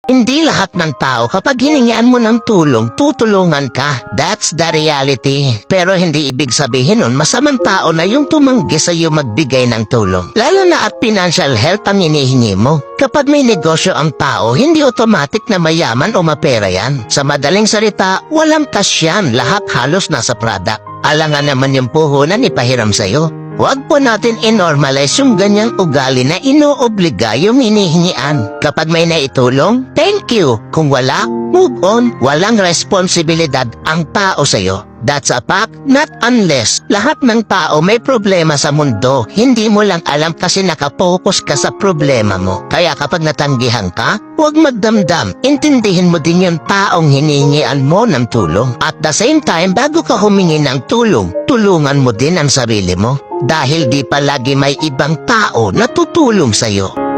Hindi lahat ng tao kapag hiningian mo ng tulong, tutulungan ka. That's the reality. Pero hindi ibig sabihin nun masamang tao na yung tumanggi sa iyo magbigay ng tulong. Lalo na at financial help ang hinihingi mo. Kapag may negosyo ang tao, hindi automatic na mayaman o mapera yan. Sa madaling salita, walang cash yan. Lahat halos nasa product. Alangan naman yung puhunan ipahiram sa'yo. Huwag po natin i-normalize yung ganyang ugali na inoobliga yung hinihingian. Kapag may naitulong, thank you. Kung wala, move on. Walang responsibilidad ang tao sa'yo. That's a fact, not unless lahat ng tao may problema sa mundo. Hindi mo lang alam kasi nakapokus ka sa problema mo. Kaya kapag natanggihan ka, huwag magdamdam. Intindihin mo din yung taong hinihingian mo ng tulong. At the same time, bago ka humingi ng tulong, tulungan mo din ang sarili mo. Dahil di palagi may ibang tao na tutulong sa'yo.